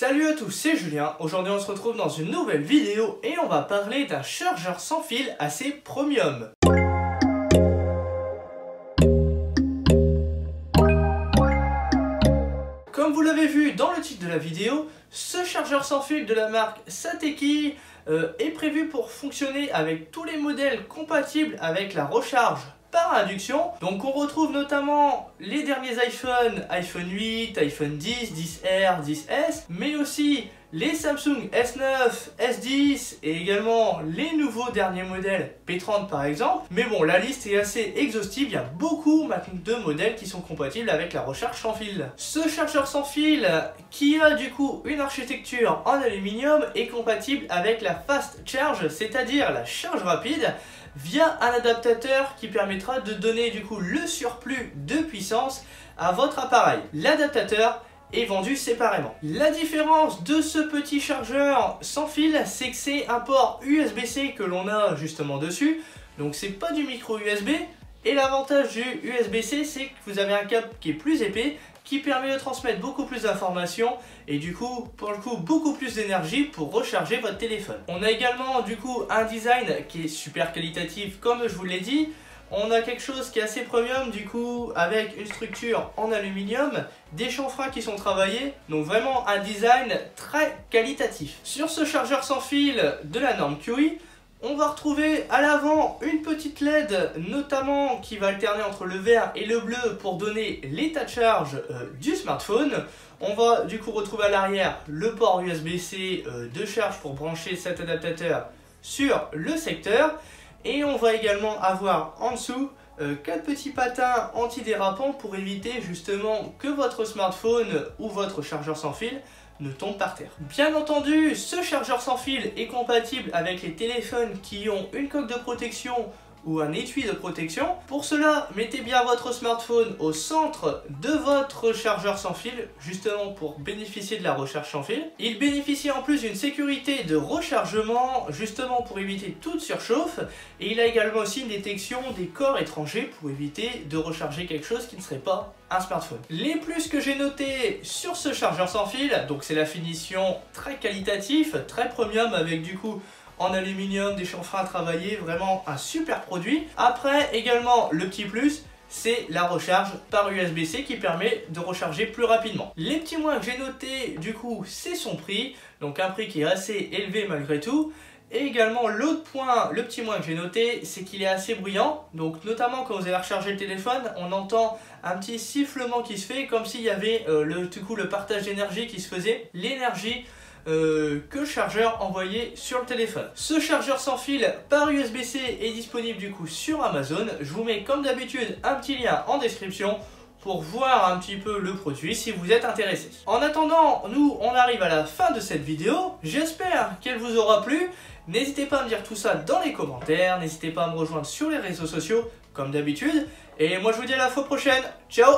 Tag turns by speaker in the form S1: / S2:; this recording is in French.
S1: Salut à tous, c'est Julien. Aujourd'hui on se retrouve dans une nouvelle vidéo et on va parler d'un chargeur sans fil assez premium. Comme vous l'avez vu dans le titre de la vidéo, ce chargeur sans fil de la marque Sateki est prévu pour fonctionner avec tous les modèles compatibles avec la recharge par induction. Donc on retrouve notamment les derniers iPhone 8, iPhone 10, 10R, 10S, mais aussi les Samsung S9, S10 et également les nouveaux derniers modèles P30 par exemple. Mais bon, la liste est assez exhaustive, il y a beaucoup de modèles qui sont compatibles avec la recharge sans fil. Ce chargeur sans fil qui a du coup une architecture en aluminium est compatible avec la fast charge, c'est-à-dire la charge rapide, via un adaptateur qui permettra de donner du coup le surplus de puissance à votre appareil. L'adaptateur est vendu séparément. La différence de ce petit chargeur sans fil, c'est que c'est un port USB-C que l'on a justement dessus, donc c'est pas du micro USB, et l'avantage du USB-C, c'est que vous avez un câble qui est plus épais, qui permet de transmettre beaucoup plus d'informations et du coup, pour le coup, beaucoup plus d'énergie pour recharger votre téléphone. On a également du coup un design qui est super qualitatif comme je vous l'ai dit. On a quelque chose qui est assez premium du coup avec une structure en aluminium, des chanfreins qui sont travaillés, donc vraiment un design très qualitatif. Sur ce chargeur sans fil de la norme QI, on va retrouver à l'avant une petite LED notamment qui va alterner entre le vert et le bleu pour donner l'état de charge du smartphone. On va du coup retrouver à l'arrière le port USB-C de charge pour brancher cet adaptateur sur le secteur. Et on va également avoir en dessous 4 petits patins antidérapants pour éviter justement que votre smartphone ou votre chargeur sans fil ne tombe par terre. Bien entendu, ce chargeur sans fil est compatible avec les téléphones qui ont une coque de protection ou un étui de protection. Pour cela, mettez bien votre smartphone au centre de votre chargeur sans fil, justement pour bénéficier de la recharge sans fil. Il bénéficie en plus d'une sécurité de rechargement, justement pour éviter toute surchauffe, et il a également aussi une détection des corps étrangers pour éviter de recharger quelque chose qui ne serait pas un smartphone. Les plus que j'ai notés sur ce chargeur sans fil, donc c'est la finition très qualitatif, très premium avec du coup en aluminium, des chanfreins travaillés, vraiment un super produit. Après également le petit plus, c'est la recharge par USB-C qui permet de recharger plus rapidement. Les petits moins que j'ai notés du coup, c'est son prix, donc un prix qui est assez élevé malgré tout. Et également l'autre point, le petit moins que j'ai noté, c'est qu'il est assez bruyant. Donc notamment quand vous allez recharger le téléphone, on entend un petit sifflement qui se fait comme s'il y avait le partage d'énergie qui se faisait. L'énergie que le chargeur envoyé sur le téléphone. Ce chargeur sans fil par USB-C est disponible du coup sur Amazon. Je vous mets comme d'habitude un petit lien en description pour voir un petit peu le produit si vous êtes intéressé. En attendant, nous on arrive à la fin de cette vidéo. J'espère qu'elle vous aura plu. N'hésitez pas à me dire tout ça dans les commentaires. N'hésitez pas à me rejoindre sur les réseaux sociaux comme d'habitude. Et moi je vous dis à la fois prochaine. Ciao!